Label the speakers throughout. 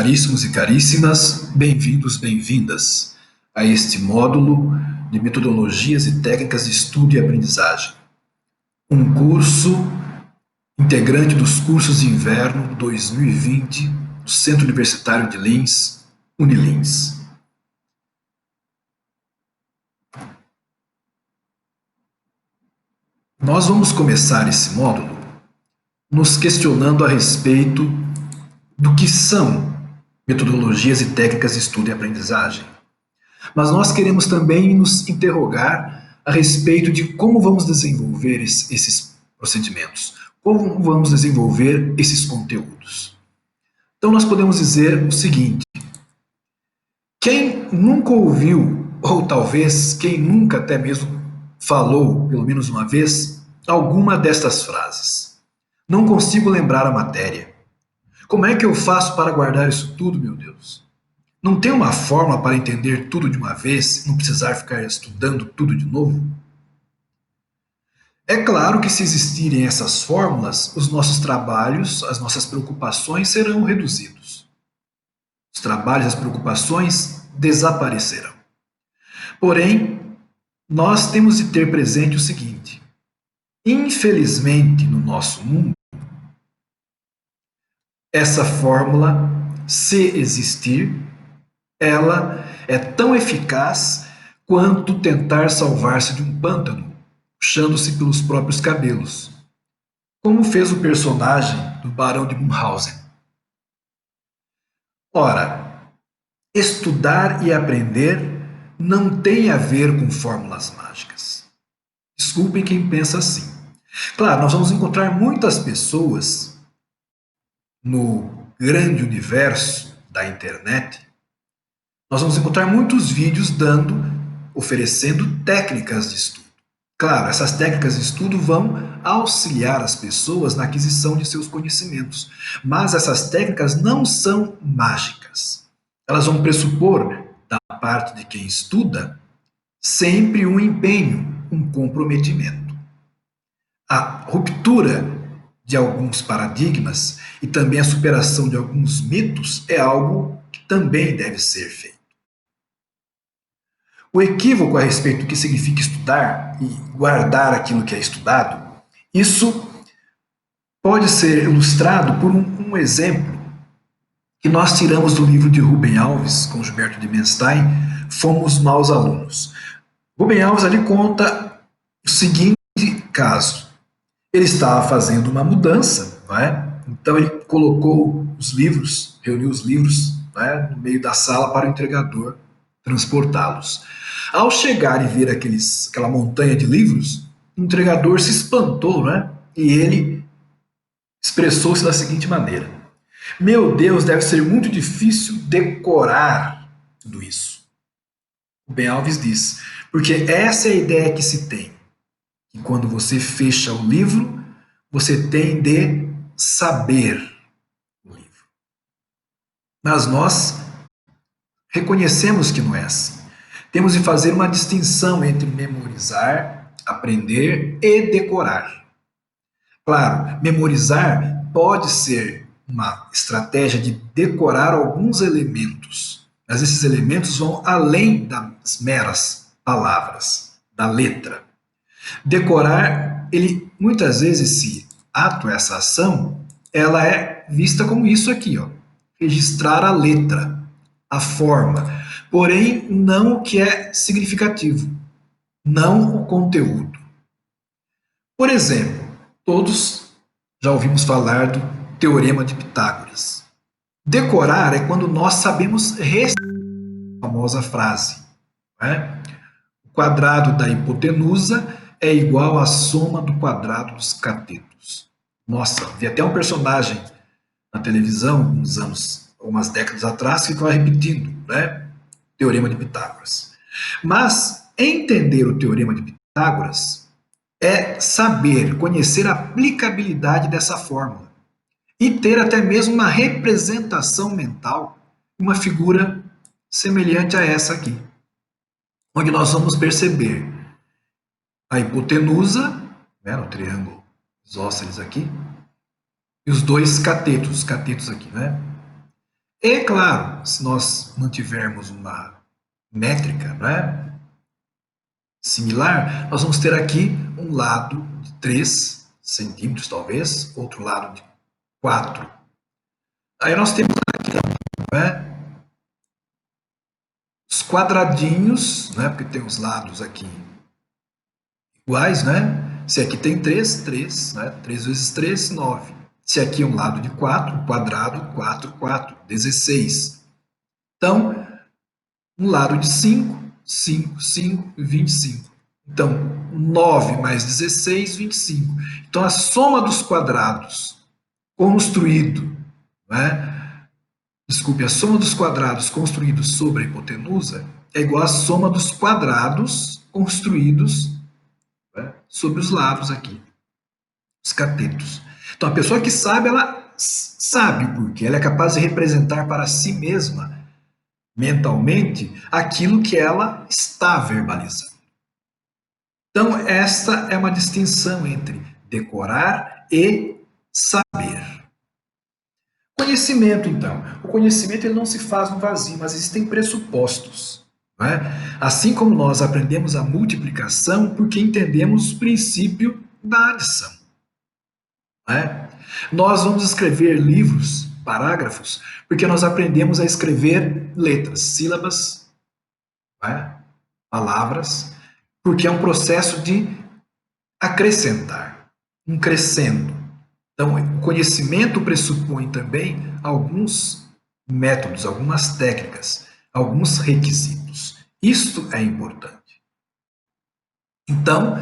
Speaker 1: Caríssimos e caríssimas, bem-vindos, bem-vindas a este módulo de metodologias e técnicas de estudo e aprendizagem. Um curso integrante dos cursos de inverno 2020 do Centro Universitário de Lins, Unilins. Nós vamos começar esse módulo nos questionando a respeito do que são metodologias e técnicas de estudo e aprendizagem. Mas nós queremos também nos interrogar a respeito de como vamos desenvolver esses procedimentos, como vamos desenvolver esses conteúdos. Então nós podemos dizer o seguinte: quem nunca ouviu, ou talvez quem nunca até mesmo falou, pelo menos uma vez, alguma destas frases? Não consigo lembrar a matéria. Como é que eu faço para guardar isso tudo, meu Deus? Não tem uma fórmula para entender tudo de uma vez e não precisar ficar estudando tudo de novo? É claro que se existirem essas fórmulas, os nossos trabalhos, as nossas preocupações serão reduzidos. Os trabalhos, as preocupações desaparecerão. Porém, nós temos de ter presente o seguinte: infelizmente, no nosso mundo, essa fórmula, se existir, ela é tão eficaz quanto tentar salvar-se de um pântano, puxando-se pelos próprios cabelos, como fez o personagem do Barão de Munchausen. Ora, estudar e aprender não tem a ver com fórmulas mágicas. Desculpem quem pensa assim. Claro, nós vamos encontrar muitas pessoas no grande universo da internet. Nós vamos encontrar muitos vídeos oferecendo técnicas de estudo. Claro, essas técnicas de estudo vão auxiliar as pessoas na aquisição de seus conhecimentos, mas essas técnicas não são mágicas. Elas vão pressupor, da parte de quem estuda, sempre um empenho, um comprometimento. A ruptura de alguns paradigmas e também a superação de alguns mitos é algo que também deve ser feito. O equívoco a respeito do que significa estudar e guardar aquilo que é estudado, isso pode ser ilustrado por um exemplo que nós tiramos do livro de Rubem Alves, com Gilberto de Menstein, Fomos Maus Alunos. Rubem Alves ali conta o seguinte caso. Ele estava fazendo uma mudança, não é? Então ele colocou os livros, reuniu os livros, não é, no meio da sala para o entregador transportá-los. Ao chegar e ver aquela montanha de livros, o entregador se espantou, né? E ele expressou-se da seguinte maneira: meu Deus, deve ser muito difícil decorar tudo isso. O Ben Alves diz, porque essa é a ideia que se tem, que quando você fecha o livro, você tem de saber o livro. Mas nós reconhecemos que não é assim. Temos de fazer uma distinção entre memorizar, aprender e decorar. Claro, memorizar pode ser uma estratégia de decorar alguns elementos, mas esses elementos vão além das meras palavras, da letra. Decorar, ele muitas vezes esse ato, essa ação, ela é vista como isso aqui, ó, registrar a letra, a forma, porém não o que é significativo, não o conteúdo. Por exemplo, todos já ouvimos falar do Teorema de Pitágoras. Decorar é quando nós sabemos recitar a famosa frase, né? O quadrado da hipotenusa é igual à soma do quadrado dos catetos. Nossa, vi até um personagem na televisão, umas décadas atrás, que estava repetindo, né? Teorema de Pitágoras. Mas entender o Teorema de Pitágoras é saber, conhecer a aplicabilidade dessa fórmula e ter até mesmo uma representação mental, uma figura semelhante a essa aqui, onde nós vamos perceber a hipotenusa, né, no triângulo isósceles aqui, e os dois catetos aqui, né? E, claro, se nós mantivermos uma métrica, né, similar, nós vamos ter aqui um lado de 3 centímetros, talvez, outro lado de 4. Aí nós temos aqui, né, os quadradinhos, né, porque tem os lados aqui iguais, né? Se aqui tem 3, 3, né? 3 vezes 3, 9. Se aqui é um lado de 4, quadrado, 4, 4, 16. Então, um lado de 5, 5, 5, 25. Então, 9 mais 16, 25. Então, a soma dos quadrados construído, né? Desculpe, a soma dos quadrados construídos sobre a hipotenusa é igual à soma dos quadrados construídos, né, sobre os lados aqui, os catetos. Então, a pessoa que sabe, ela sabe o porquê. Ela é capaz de representar para si mesma, mentalmente, aquilo que ela está verbalizando. Então, esta é uma distinção entre decorar e saber. Conhecimento, então. O conhecimento ele não se faz no vazio, mas existem pressupostos. Não é? Assim como nós aprendemos a multiplicação porque entendemos o princípio da adição. Não é? Nós vamos escrever livros, parágrafos, porque nós aprendemos a escrever letras, sílabas, não é? Palavras, porque é um processo de acrescentar, um crescendo. Então, o conhecimento pressupõe também alguns métodos, algumas técnicas, alguns requisitos. Isto é importante. Então,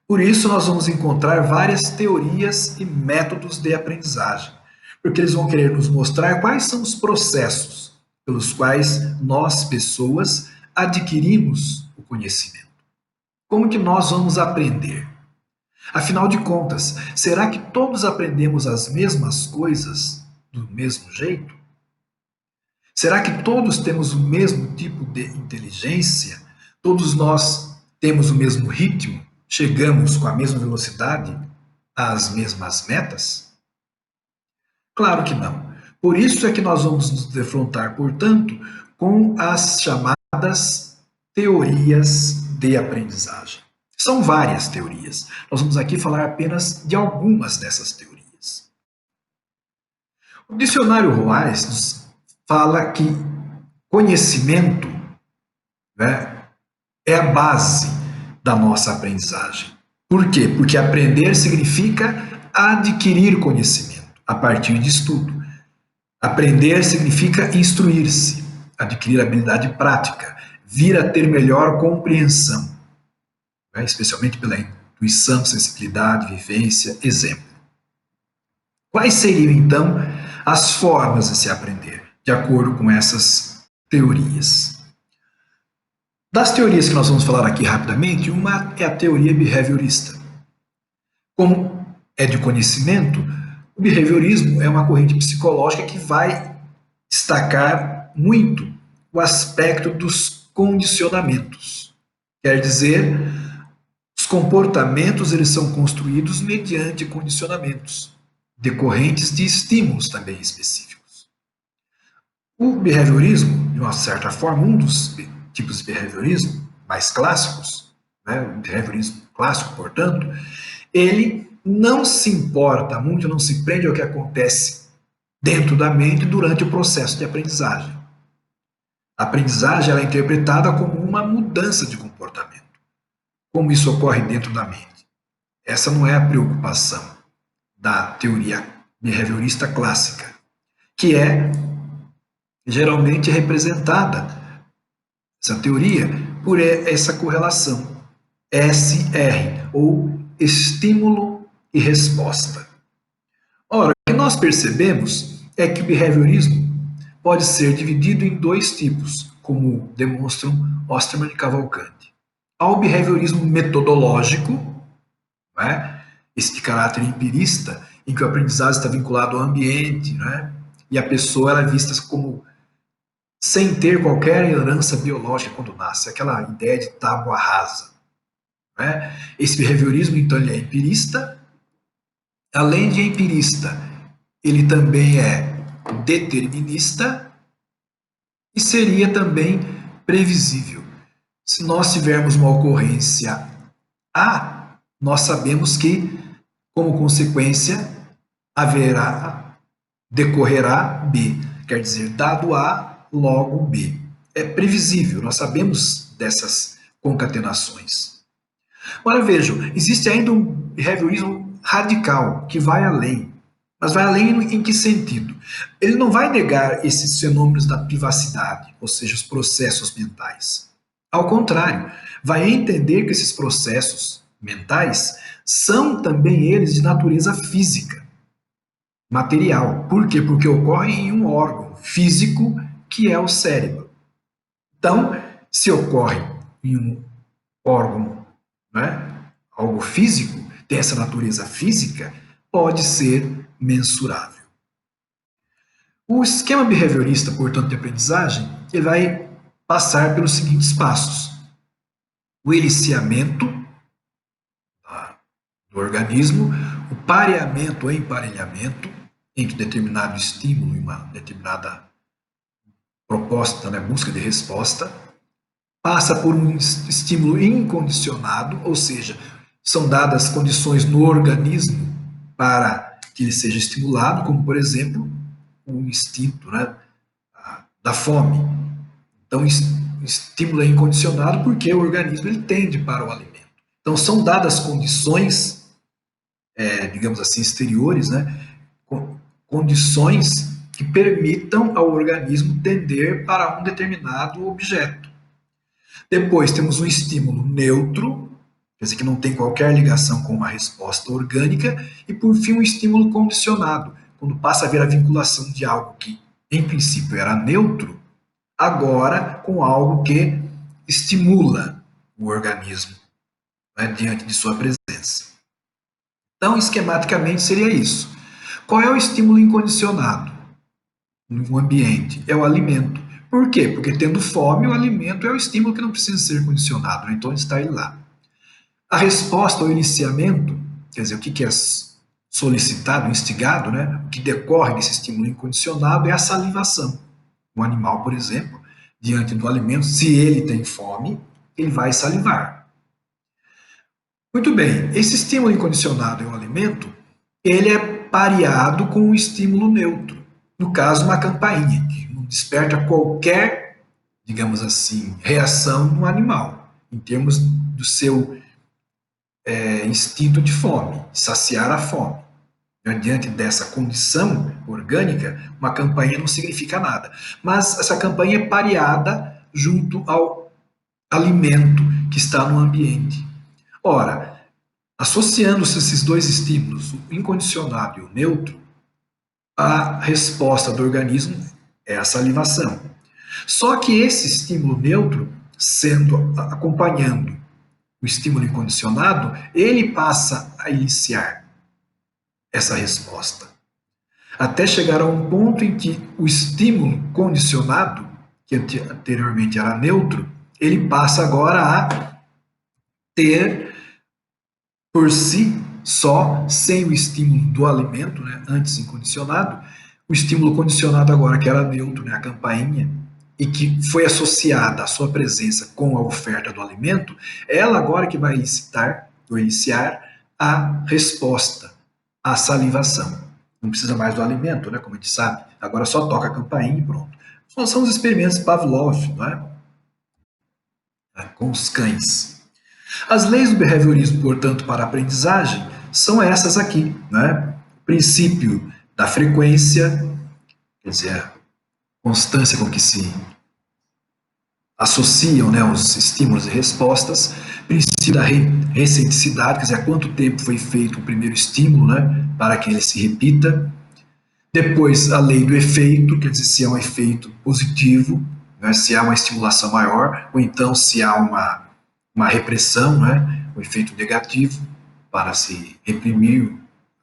Speaker 1: por isso nós vamos encontrar várias teorias e métodos de aprendizagem, porque eles vão querer nos mostrar quais são os processos pelos quais nós, pessoas, adquirimos o conhecimento. Como que nós vamos aprender? Afinal de contas, será que todos aprendemos as mesmas coisas do mesmo jeito? Será que todos temos o mesmo tipo de inteligência? Todos nós temos o mesmo ritmo? Chegamos com a mesma velocidade às mesmas metas? Claro que não. Por isso é que nós vamos nos defrontar, portanto, com as chamadas teorias de aprendizagem. São várias teorias. Nós vamos aqui falar apenas de algumas dessas teorias. O dicionário Roais nos fala que conhecimento, né, é a base da nossa aprendizagem. Por quê? Porque aprender significa adquirir conhecimento a partir de estudo. Aprender significa instruir-se, adquirir habilidade prática, vir a ter melhor compreensão, né, especialmente pela intuição, sensibilidade, vivência, exemplo. Quais seriam, então, as formas de se aprender, de acordo com essas teorias? Das teorias que nós vamos falar aqui rapidamente, uma é a teoria behaviorista. Como é de conhecimento, o behaviorismo é uma corrente psicológica que vai destacar muito o aspecto dos condicionamentos. Quer dizer, os comportamentos eles são construídos mediante condicionamentos, decorrentes de estímulos também específicos. O behaviorismo, de uma certa forma, um dos tipos de behaviorismo mais clássicos, né, o behaviorismo clássico, portanto, ele não se importa muito, não se prende ao que acontece dentro da mente durante o processo de aprendizagem. A aprendizagem ela é interpretada como uma mudança de comportamento. Como isso ocorre dentro da mente? Essa não é a preocupação da teoria behaviorista clássica, que é geralmente representada, essa teoria, por essa correlação SR, ou estímulo e resposta. Ora, o que nós percebemos é que o behaviorismo pode ser dividido em dois tipos, como demonstram Osterman e Cavalcanti. Há o behaviorismo metodológico, né, esse de caráter empirista, em que o aprendizado está vinculado ao ambiente, né, e a pessoa ela é vista como sem ter qualquer herança biológica quando nasce, aquela ideia de tábua rasa. Né? Esse behaviorismo, então, ele é empirista. Além de empirista, ele também é determinista e seria também previsível. Se nós tivermos uma ocorrência A, nós sabemos que, como consequência, decorrerá B. Quer dizer, dado A, logo B. É previsível, nós sabemos dessas concatenações. Agora vejam, existe ainda um behaviorismo radical, que vai além. Mas vai além em que sentido? Ele não vai negar esses fenômenos da privacidade, ou seja, os processos mentais. Ao contrário, vai entender que esses processos mentais são também eles de natureza física, material. Por quê? Porque ocorrem em um órgão físico que é o cérebro. Então, se ocorre em um órgão, né, algo físico, tem essa natureza física, pode ser mensurável. O esquema behaviorista, portanto, de aprendizagem, ele vai passar pelos seguintes passos: o eliciamento do organismo, o pareamento ou emparelhamento entre determinado estímulo e uma determinada proposta, né, busca de resposta, passa por um estímulo incondicionado, ou seja, são dadas condições no organismo para que ele seja estimulado, como, por exemplo, o instinto, né, da fome. Então, o estímulo é incondicionado porque o organismo ele tende para o alimento. Então, são dadas condições, digamos assim, exteriores, né, condições que permitam ao organismo tender para um determinado objeto. Depois temos um estímulo neutro, quer dizer que não tem qualquer ligação com uma resposta orgânica, e por fim um estímulo condicionado, quando passa a haver a vinculação de algo que em princípio era neutro, agora com algo que estimula o organismo, né, diante de sua presença. Então, esquematicamente seria isso. Qual é o estímulo incondicionado no ambiente? É o alimento. Por quê? Porque tendo fome, o alimento é o estímulo que não precisa ser condicionado, né? Então está ele lá. A resposta ao iniciamento, quer dizer, o que é solicitado, instigado, né? O que decorre desse estímulo incondicionado é a salivação. Um animal, por exemplo, diante do alimento, se ele tem fome, ele vai salivar. Muito bem, esse estímulo incondicionado em um alimento, ele é pareado com um estímulo neutro. No caso, uma campainha, que não desperta qualquer, digamos assim, reação no animal, em termos do seu instinto de fome, saciar a fome. Diante dessa condição orgânica, uma campainha não significa nada. Mas essa campainha é pareada junto ao alimento que está no ambiente. Ora, associando-se esses dois estímulos, o incondicionado e o neutro, a resposta do organismo é a salivação. Só que esse estímulo neutro, sendo acompanhando o estímulo incondicionado, ele passa a iniciar essa resposta. Até chegar a um ponto em que o estímulo condicionado, que anteriormente era neutro, ele passa agora a ter por si só, sem o estímulo do alimento, né, antes incondicionado, o estímulo condicionado agora, que era neutro, né, a campainha, e que foi associada à sua presença com a oferta do alimento, ela agora que vai elicitar, ou iniciar, a resposta, a salivação. Não precisa mais do alimento, né, como a gente sabe, agora só toca a campainha e pronto. São os experimentos Pavlov, não é? Com os cães. As leis do behaviorismo, portanto, para a aprendizagem são essas aqui, né? O princípio da frequência, quer dizer, a constância com que se associam, né, os estímulos e respostas, princípio da recenticidade, quer dizer, há quanto tempo foi feito o primeiro estímulo, né, para que ele se repita. Depois, a lei do efeito, quer dizer, se há um efeito positivo, né, se há uma estimulação maior, ou então se há uma repressão, né, um efeito negativo, para se reprimir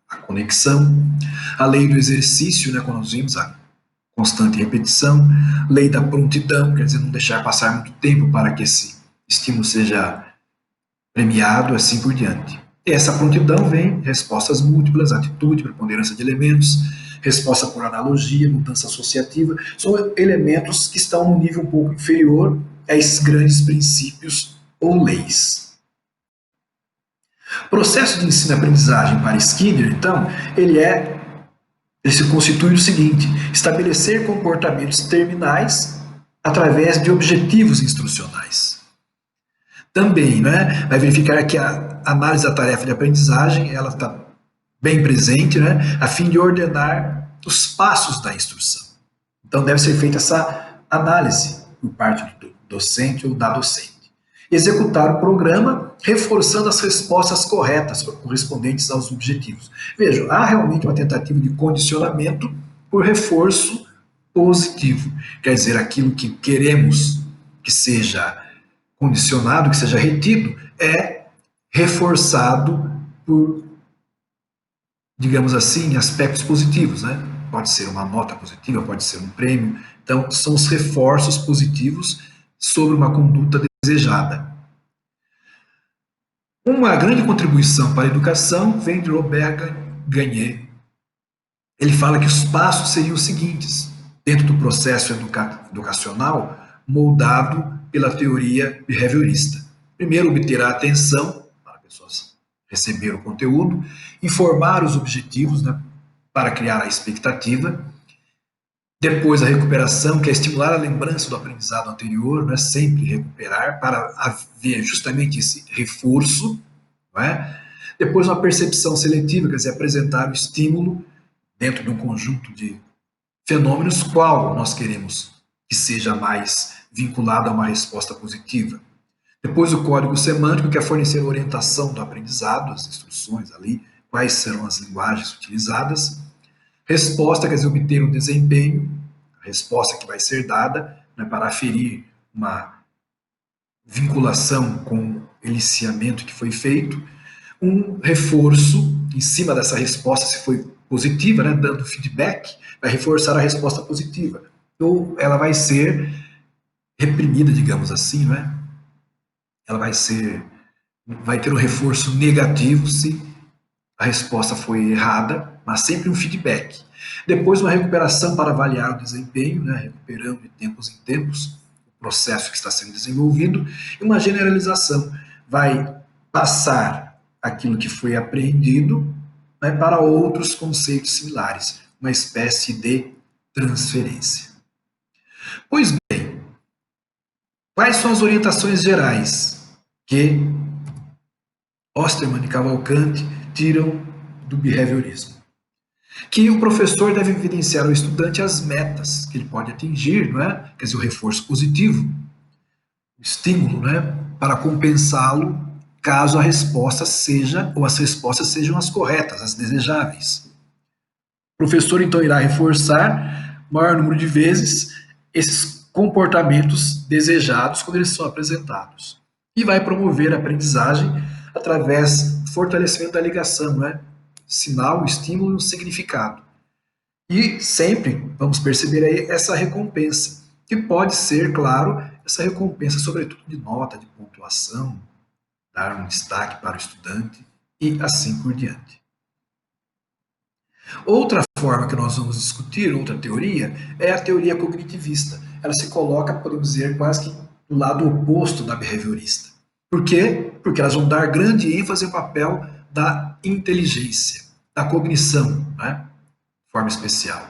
Speaker 1: a conexão. A lei do exercício, né, quando nós vimos a constante repetição. Lei da prontidão, quer dizer, não deixar passar muito tempo para que esse estímulo seja premiado, assim por diante. E essa prontidão vem respostas múltiplas, atitude, preponderância de elementos, resposta por analogia, mudança associativa, são elementos que estão num nível um pouco inferior a esses grandes princípios ou leis. O processo de ensino-aprendizagem para Skinner, então, ele se constitui no seguinte: estabelecer comportamentos terminais através de objetivos instrucionais. Também, né, vai verificar que a análise da tarefa de aprendizagem ela está bem presente, né, a fim de ordenar os passos da instrução. Então deve ser feita essa análise por parte do docente ou da docente. Executar o programa reforçando as respostas corretas correspondentes aos objetivos. Vejam, há realmente uma tentativa de condicionamento por reforço positivo. Quer dizer, aquilo que queremos que seja condicionado, que seja retido, é reforçado por, digamos assim, aspectos positivos, né? Pode ser uma nota positiva, pode ser um prêmio. Então, são os reforços positivos sobre uma conduta desejada. Uma grande contribuição para a educação vem de Robert Gagne. Ele fala que os passos seriam os seguintes, dentro do processo educacional moldado pela teoria behaviorista. Primeiro, obter a atenção para as pessoas receber o conteúdo, informar os objetivos, né, para criar a expectativa. Depois, a recuperação, que é estimular a lembrança do aprendizado anterior, né, sempre recuperar para haver justamente esse reforço. Não é? Depois, uma percepção seletiva, quer dizer, apresentar o estímulo dentro de um conjunto de fenômenos, qual nós queremos que seja mais vinculado a uma resposta positiva. Depois, o código semântico, que é fornecer orientação do aprendizado, as instruções ali, quais serão as linguagens utilizadas. Resposta, quer dizer, obter um desempenho, a resposta que vai ser dada, né, para aferir uma vinculação com o eliciamento que foi feito. Um reforço em cima dessa resposta, se foi positiva, né, dando feedback, vai reforçar a resposta positiva. Ou ela vai ser reprimida, digamos assim, né? Ela vai ter um reforço negativo se a resposta foi errada, mas sempre um feedback. Depois, uma recuperação para avaliar o desempenho, né, recuperando de tempos em tempos o processo que está sendo desenvolvido, e uma generalização, vai passar aquilo que foi aprendido, né, para outros conceitos similares, uma espécie de transferência. Pois bem, quais são as orientações gerais que Osterman e Cavalcanti tiram do behaviorismo? Que o professor deve evidenciar ao estudante as metas que ele pode atingir, não é? Quer dizer, o reforço positivo, o estímulo, né, para compensá-lo caso a resposta seja, ou as respostas sejam as corretas, as desejáveis. O professor, então, irá reforçar o maior número de vezes esses comportamentos desejados quando eles são apresentados. E vai promover a aprendizagem através do fortalecimento da ligação, né? Sinal, estímulo e um significado. E sempre vamos perceber aí essa recompensa, que pode ser, claro, essa recompensa, sobretudo de nota, de pontuação, dar um destaque para o estudante e assim por diante. Outra forma que nós vamos discutir, outra teoria, é a teoria cognitivista. Ela se coloca, podemos dizer, quase que do lado oposto da behaviorista. Por quê? Porque elas vão dar grande ênfase ao papel da inteligência, da cognição, né? De forma especial.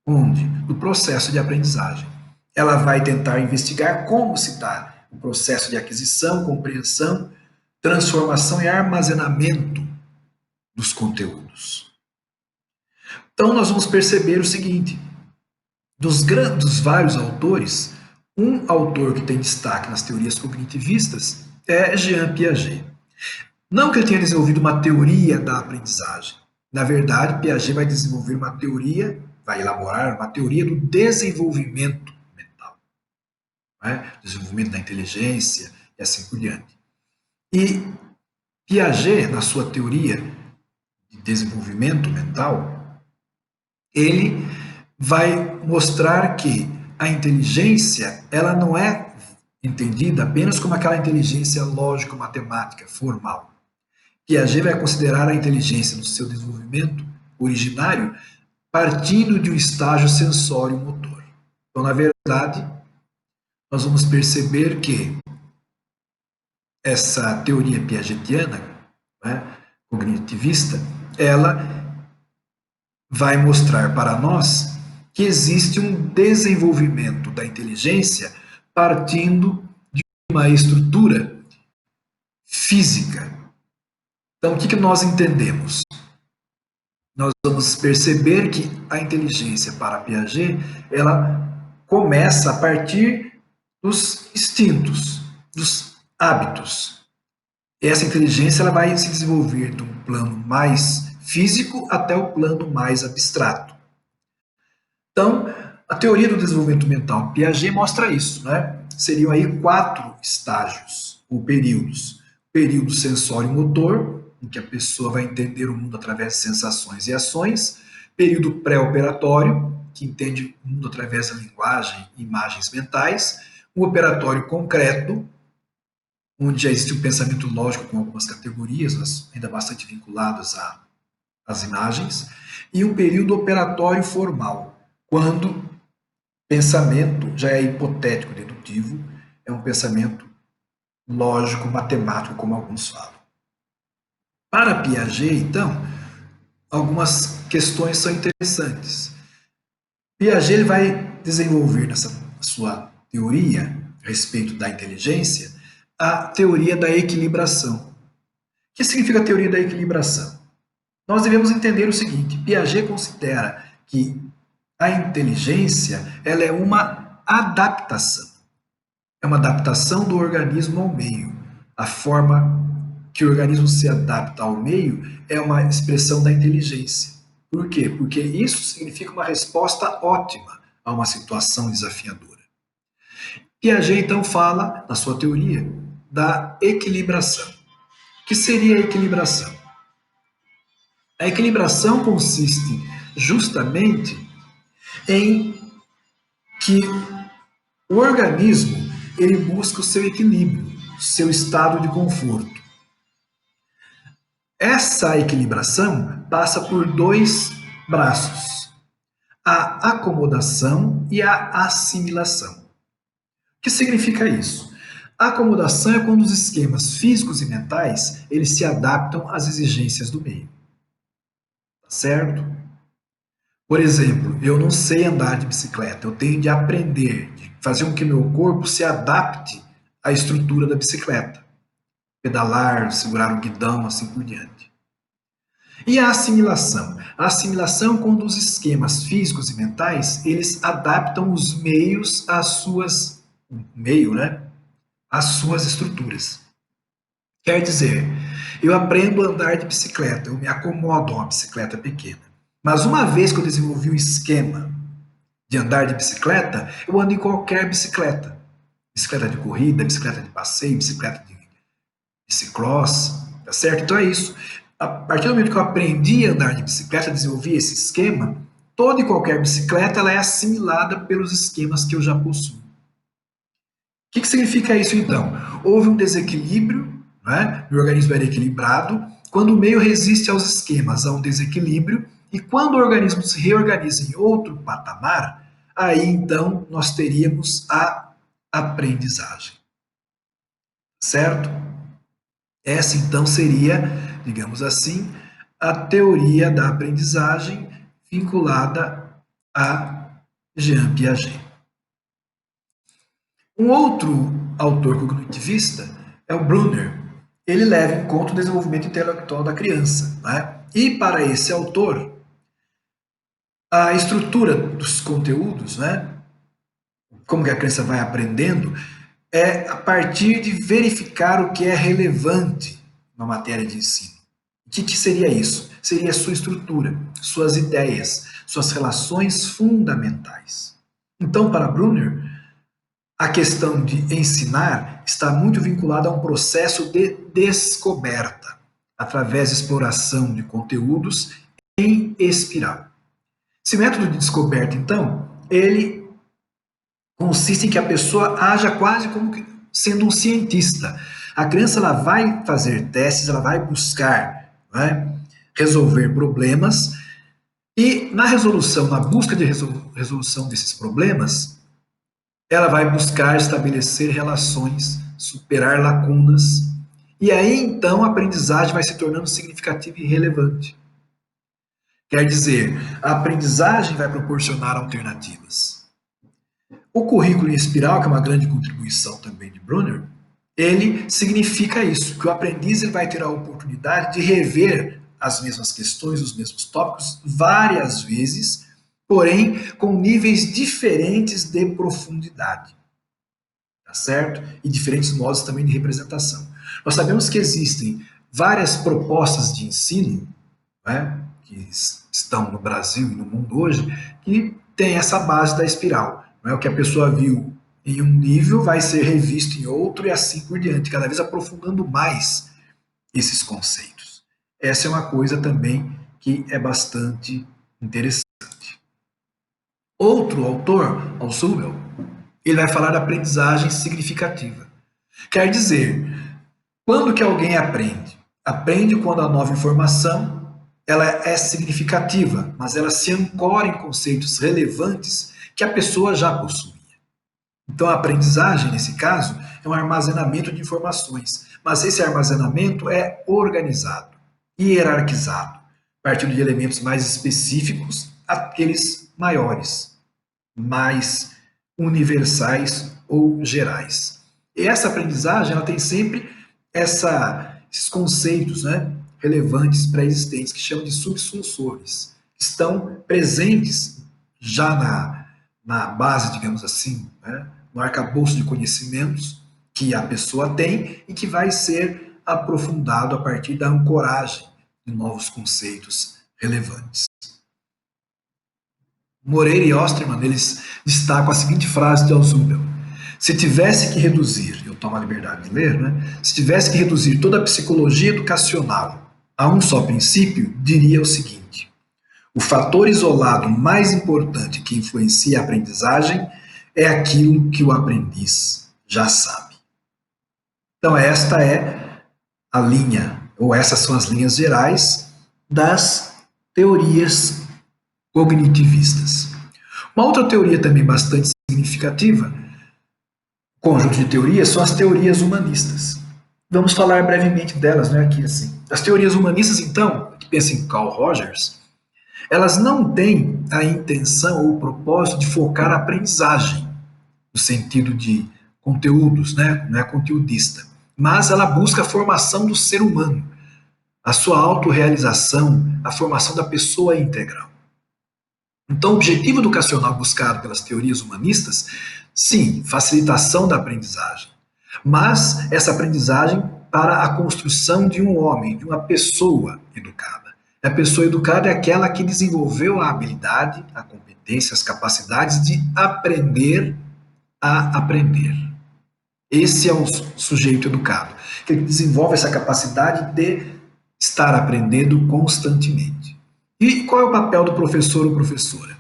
Speaker 1: Onde? No processo de aprendizagem. Ela vai tentar investigar como se dá o processo de aquisição, compreensão, transformação e armazenamento dos conteúdos. Então, nós vamos perceber o seguinte: dos vários autores, um autor que tem destaque nas teorias cognitivistas é Jean Piaget. Não que ele tenha desenvolvido uma teoria da aprendizagem. Na verdade, Piaget vai desenvolver uma teoria, vai elaborar uma teoria do desenvolvimento mental, né? Desenvolvimento da inteligência e assim por diante. E Piaget, na sua teoria de desenvolvimento mental, ele vai mostrar que a inteligência, ela não é entendida apenas como aquela inteligência lógico-matemática, formal. Piaget vai considerar a inteligência no seu desenvolvimento originário partindo de um estágio sensório-motor. Então, na verdade, nós vamos perceber que essa teoria piagetiana, né, cognitivista, ela vai mostrar para nós que existe um desenvolvimento da inteligência partindo de uma estrutura física. Então, o que nós entendemos? Nós vamos perceber que a inteligência para Piaget, ela começa a partir dos instintos, dos hábitos. Essa inteligência ela vai se desenvolver de um plano mais físico até o plano mais abstrato. Então, a teoria do desenvolvimento mental Piaget mostra isso, né? Seriam aí 4 estágios ou períodos. Período sensório-motor, em que a pessoa vai entender o mundo através de sensações e ações. Período pré-operatório, que entende o mundo através da linguagem e imagens mentais. Um operatório concreto, onde já existe um pensamento lógico com algumas categorias, mas ainda bastante vinculadas às imagens. E um período operatório formal, quando pensamento já é hipotético dedutivo, é um pensamento lógico, matemático, como alguns falam. Para Piaget, então, algumas questões são interessantes. Piaget ele vai desenvolver nessa sua teoria a respeito da inteligência a teoria da equilibração. O que significa a teoria da equilibração? Nós devemos entender o seguinte: Piaget considera que a inteligência ela é uma adaptação. É uma adaptação do organismo ao meio. A forma que o organismo se adapta ao meio é uma expressão da inteligência. Por quê? Porque isso significa uma resposta ótima a uma situação desafiadora. Piaget, então, fala, na sua teoria, da equilibração. O que seria a equilibração? A equilibração consiste justamente em que o organismo ele busca o seu equilíbrio, o seu estado de conforto. Essa equilibração passa por 2 braços: a acomodação e a assimilação. O que significa isso? A acomodação é quando os esquemas físicos e mentais eles se adaptam às exigências do meio. Tá certo? Por exemplo, eu não sei andar de bicicleta, eu tenho de aprender, de fazer com que meu corpo se adapte à estrutura da bicicleta. Pedalar, segurar o guidão, assim por diante. E a assimilação? A assimilação é quando os esquemas físicos e mentais, eles adaptam os meios às suas, né? Às suas estruturas. Quer dizer, eu aprendo a andar de bicicleta, eu me acomodo a uma bicicleta pequena. Mas uma vez que eu desenvolvi o esquema de andar de bicicleta, eu ando em qualquer bicicleta. Bicicleta de corrida, bicicleta de passeio, bicicleta de ciclocross, tá certo? Então é isso. A partir do momento que eu aprendi a andar de bicicleta, desenvolvi esse esquema, toda e qualquer bicicleta ela é assimilada pelos esquemas que eu já possuo. O que significa isso então? Houve um desequilíbrio, né? O organismo era equilibrado, quando o meio resiste aos esquemas, há um desequilíbrio, e quando o organismo se reorganiza em outro patamar, aí então nós teríamos a aprendizagem. Certo? Essa então seria, digamos assim, a teoria da aprendizagem vinculada a Jean Piaget. Um outro autor cognitivista é o Brunner. Ele leva em conta o desenvolvimento intelectual da criança, né? E para esse autor, a estrutura dos conteúdos, né? Como que a criança vai aprendendo, é a partir de verificar o que é relevante na matéria de ensino. O que seria isso? Seria a sua estrutura, suas ideias, suas relações fundamentais. Então, para Brunner, a questão de ensinar está muito vinculada a um processo de descoberta, através de exploração de conteúdos em espiral. Esse método de descoberta, então, ele consiste em que a pessoa haja quase como sendo um cientista. A criança ela vai fazer testes, ela vai buscar, né, resolver problemas E na resolução, na busca de resolução desses problemas, ela vai buscar estabelecer relações, superar lacunas, e aí então a aprendizagem vai se tornando significativa e relevante. Quer dizer, a aprendizagem vai proporcionar alternativas. O currículo em espiral, que é uma grande contribuição também de Brunner, ele significa isso, que o aprendiz ele vai ter a oportunidade de rever as mesmas questões, os mesmos tópicos, várias vezes, porém com níveis diferentes de profundidade, tá certo? E diferentes modos também de representação. Nós sabemos que existem várias propostas de ensino, né, que estão no Brasil e no mundo hoje, que tem essa base da espiral. Não é? O que a pessoa viu em um nível vai ser revisto em outro e assim por diante, cada vez aprofundando mais esses conceitos. Essa é uma coisa também que é bastante interessante. Outro autor, Alzheimer, ele vai falar da aprendizagem significativa. Quer dizer, quando que alguém aprende? Aprende quando a nova informação ela é significativa, mas ela se ancora em conceitos relevantes que a pessoa já possuía. Então, a aprendizagem, nesse caso, é um armazenamento de informações, mas esse armazenamento é organizado, hierarquizado, partindo de elementos mais específicos àqueles maiores, mais universais ou gerais. E essa aprendizagem ela tem sempre esses conceitos, né, relevantes pré-existentes, que chamam de subsunsores, que estão presentes já na base, digamos assim, né, no arcabouço de conhecimentos que a pessoa tem e que vai ser aprofundado a partir da ancoragem de novos conceitos relevantes. Moreira e Osterman, eles destacam a seguinte frase de Alzheimer: se tivesse que reduzir, eu tomo a liberdade de ler, né? Se tivesse que reduzir toda a psicologia educacional a um só princípio, diria o seguinte: o fator isolado mais importante que influencia a aprendizagem é aquilo que o aprendiz já sabe. Então, esta é a linha, ou essas são as linhas gerais das teorias cognitivistas. Uma outra teoria também bastante significativa, conjunto de teorias, são as teorias humanistas. Vamos falar brevemente delas, né, aqui assim. As teorias humanistas, então, que pensam em Carl Rogers, elas não têm a intenção ou o propósito de focar a aprendizagem, no sentido de conteúdos, né, não é conteudista, mas ela busca a formação do ser humano, a sua autorrealização, a formação da pessoa integral. Então, o objetivo educacional buscado pelas teorias humanistas, sim, facilitação da aprendizagem, mas essa aprendizagem para a construção de um homem, de uma pessoa educada. A pessoa educada é aquela que desenvolveu a habilidade, a competência, as capacidades de aprender a aprender. Esse é o sujeito educado, que desenvolve essa capacidade de estar aprendendo constantemente. E qual é o papel do professor ou professora?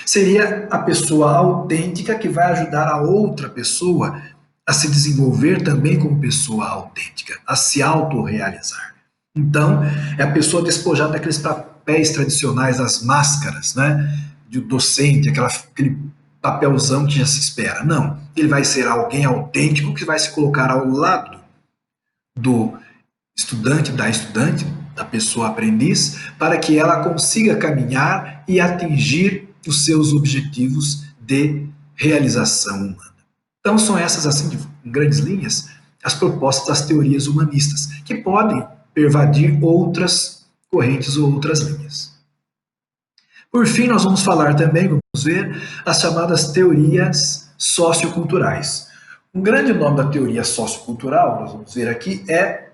Speaker 1: Seria a pessoa autêntica que vai ajudar a outra pessoa a se desenvolver também como pessoa autêntica, a se autorrealizar. Então, é a pessoa despojada daqueles papéis tradicionais, das máscaras, né? De docente, aquele papelzão que já se espera. Não, ele vai ser alguém autêntico que vai se colocar ao lado do estudante, da pessoa aprendiz, para que ela consiga caminhar e atingir os seus objetivos de realização humana. Então, são essas, assim, em grandes linhas, as propostas das teorias humanistas, que podem pervadir outras correntes ou outras linhas. Por fim, nós vamos falar também, vamos ver, as chamadas teorias socioculturais. Um grande nome da teoria sociocultural, nós vamos ver aqui, é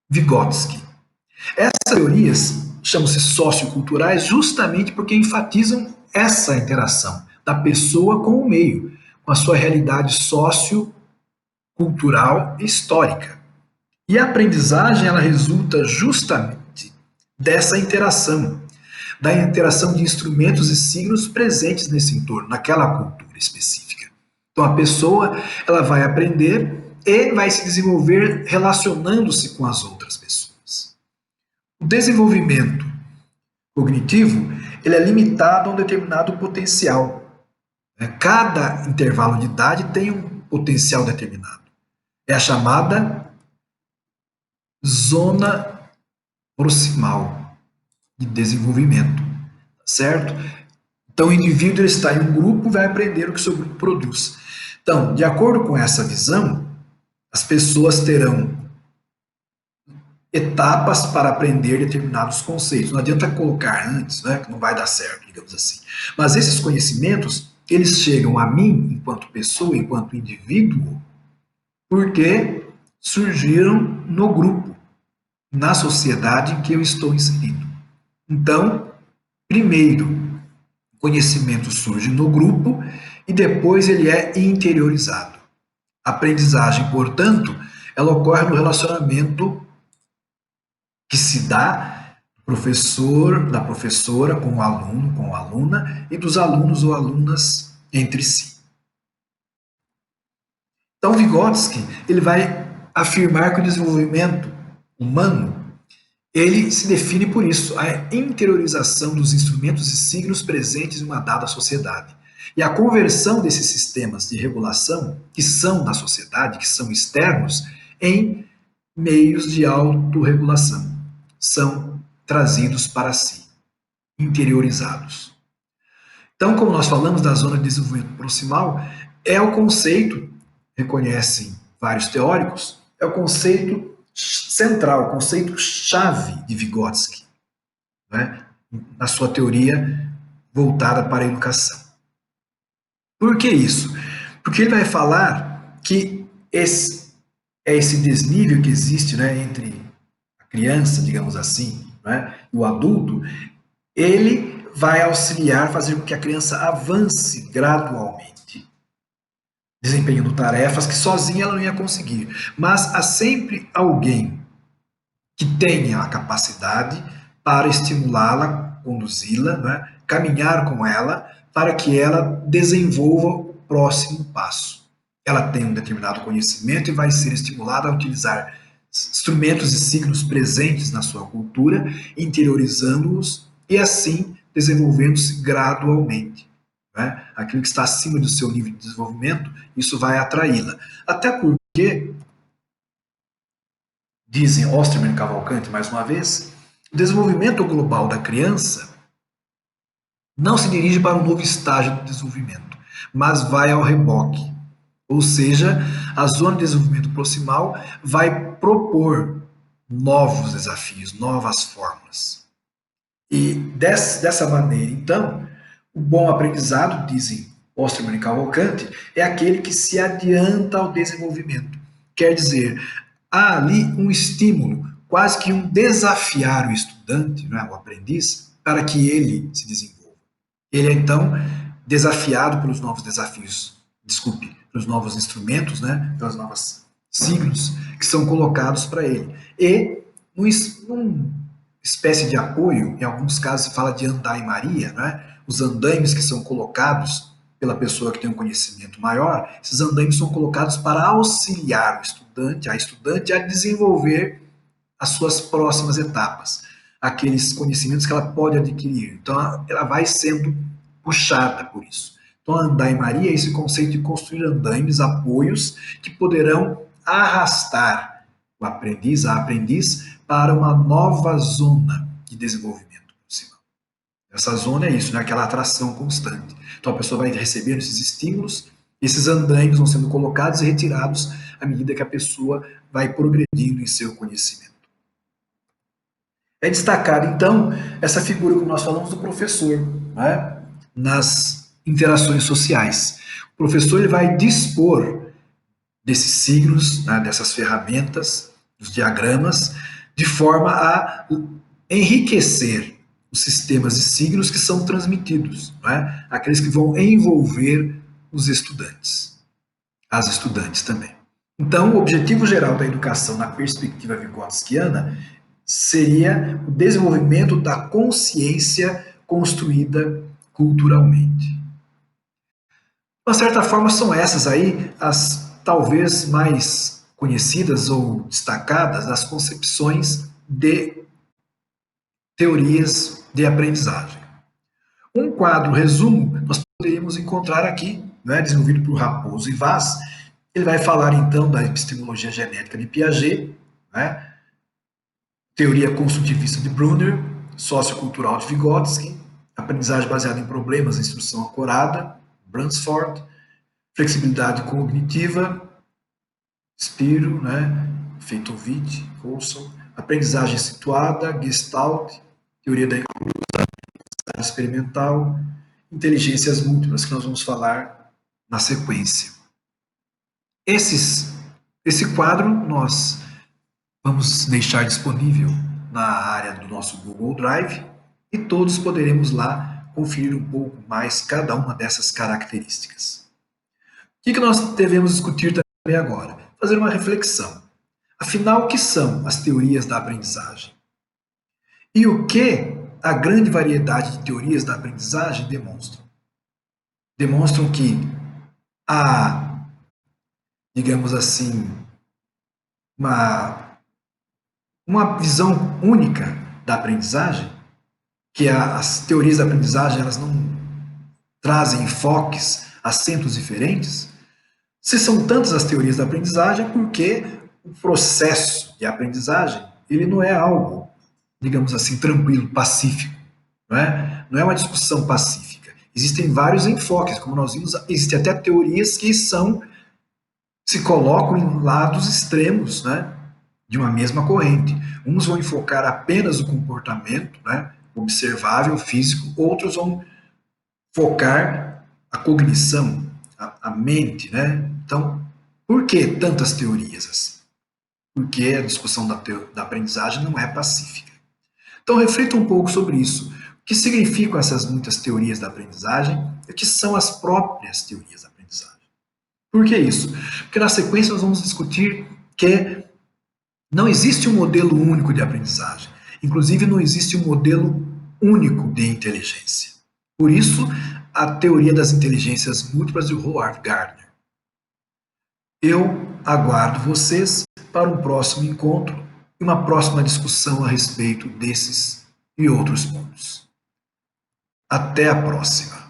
Speaker 1: Vygotsky. Essas teorias chamam-se socioculturais justamente porque enfatizam essa interação da pessoa com o meio, com a sua realidade sociocultural e histórica. E a aprendizagem ela resulta justamente dessa interação, da interação de instrumentos e signos presentes nesse entorno, naquela cultura específica. Então a pessoa ela vai aprender e vai se desenvolver relacionando-se com as outras pessoas. O desenvolvimento cognitivo, ele é limitado a um determinado potencial. Cada intervalo de idade tem um potencial determinado. É a chamada zona proximal de desenvolvimento, certo? Então, o indivíduo está em um grupo e vai aprender o que o seu grupo produz. Então, de acordo com essa visão, as pessoas terão etapas para aprender determinados conceitos. Não adianta colocar antes, né, que não vai dar certo, digamos assim. Mas esses conhecimentos, eles chegam a mim, enquanto pessoa, enquanto indivíduo, porque surgiram no grupo, na sociedade em que eu estou inserido. Então, primeiro, o conhecimento surge no grupo e depois ele é interiorizado. A aprendizagem, portanto, ela ocorre no relacionamento que se dá do professor, da professora com o aluno, com a aluna, e dos alunos ou alunas entre si. Então, Vygotsky, ele vai afirmar que o desenvolvimento humano, ele se define por isso, a interiorização dos instrumentos e signos presentes em uma dada sociedade. E a conversão desses sistemas de regulação, que são da sociedade, que são externos, em meios de autorregulação. São trazidos para si, interiorizados. Então, como nós falamos da zona de desenvolvimento proximal, é o conceito, reconhecem vários teóricos, é o conceito central, o conceito chave de Vygotsky, né, na sua teoria voltada para a educação. Por que isso? Porque ele vai falar que esse desnível que existe, né, entre a criança, digamos assim, né, e o adulto, ele vai auxiliar, fazer com que a criança avance gradualmente, desempenhando tarefas que sozinha ela não ia conseguir. Mas há sempre alguém que tenha a capacidade para estimulá-la, conduzi-la, né, caminhar com ela, para que ela desenvolva o próximo passo. Ela tem um determinado conhecimento e vai ser estimulada a utilizar instrumentos e signos presentes na sua cultura, interiorizando-os e assim desenvolvendo-se gradualmente. Né? Aquilo que está acima do seu nível de desenvolvimento, isso vai atraí-la. Até porque, dizem Osterman e Cavalcante, mais uma vez, o desenvolvimento global da criança não se dirige para um novo estágio de desenvolvimento, mas vai ao reboque. Ou seja, a zona de desenvolvimento proximal vai propor novos desafios, novas formas. E dessa maneira, então, o bom aprendizado, dizem Osterman e Cavalcante, é aquele que se adianta ao desenvolvimento. Quer dizer, há ali um estímulo, quase que um desafiar o estudante, né, o aprendiz, para que ele se desenvolva. Ele é, então, desafiado pelos novos desafios, desculpe, pelos novos instrumentos, né, pelas novas signos que são colocados para ele. E, numa espécie de apoio, em alguns casos se fala de andai-maria, né, os andaimes que são colocados pela pessoa que tem um conhecimento maior, esses andaimes são colocados para auxiliar o estudante, a estudante, a desenvolver as suas próximas etapas, aqueles conhecimentos que ela pode adquirir. Então, ela vai sendo puxada por isso. Então, andai-maria é esse conceito de construir andaimes, apoios, que poderão arrastar o aprendiz, a aprendiz, para uma nova zona de desenvolvimento possível. Essa zona é isso, né? Aquela atração constante. Então, a pessoa vai recebendo esses estímulos, esses andaimes vão sendo colocados e retirados à medida que a pessoa vai progredindo em seu conhecimento. É destacado, então, essa figura que nós falamos do professor, né, nas interações sociais. O professor ele vai dispor desses signos, né, dessas ferramentas, dos diagramas, de forma a enriquecer os sistemas de signos que são transmitidos, né, aqueles que vão envolver os estudantes, as estudantes também. Então, o objetivo geral da educação na perspectiva vygotskiana seria o desenvolvimento da consciência construída culturalmente. De uma certa forma, são essas aí as talvez mais conhecidas ou destacadas das concepções de teorias de aprendizagem. Um quadro resumo nós poderíamos encontrar aqui, né, desenvolvido por Raposo e Vaz. Ele vai falar então da epistemologia genética de Piaget, né, teoria construtivista de Brunner, sociocultural de Vygotsky, aprendizagem baseada em problemas, instrução ancorada, Bransford, flexibilidade cognitiva, Spiro, né, Feitovich, Coulson, aprendizagem situada, Gestalt, teoria da experimental, inteligências múltiplas, que nós vamos falar na sequência. Esse quadro nós vamos deixar disponível na área do nosso Google Drive e todos poderemos lá conferir um pouco mais cada uma dessas características. O que nós devemos discutir também agora? Fazer uma reflexão. Afinal, o que são as teorias da aprendizagem? E o que a grande variedade de teorias da aprendizagem demonstram? Demonstram que há, digamos assim, uma visão única da aprendizagem, que as teorias da aprendizagem elas não trazem enfoques, acentos diferentes. Se são tantas as teorias da aprendizagem, é porque o processo de aprendizagem ele não é algo, digamos assim, tranquilo, pacífico. Não é uma discussão pacífica. Existem vários enfoques, como nós vimos, existem até teorias que se colocam em lados extremos, né, de uma mesma corrente. Uns vão enfocar apenas o comportamento, né, observável, físico, outros vão focar a cognição, a mente, né? Então, por que tantas teorias assim? Porque a discussão da aprendizagem não é pacífica. Então, reflita um pouco sobre isso. O que significam essas muitas teorias da aprendizagem e o que são as próprias teorias da aprendizagem? Por que isso? Porque na sequência nós vamos discutir que não existe um modelo único de aprendizagem. Inclusive, não existe um modelo único de inteligência. Por isso, a teoria das inteligências múltiplas de Howard Gardner. Eu aguardo vocês para um próximo encontro e uma próxima discussão a respeito desses e outros pontos. Até a próxima!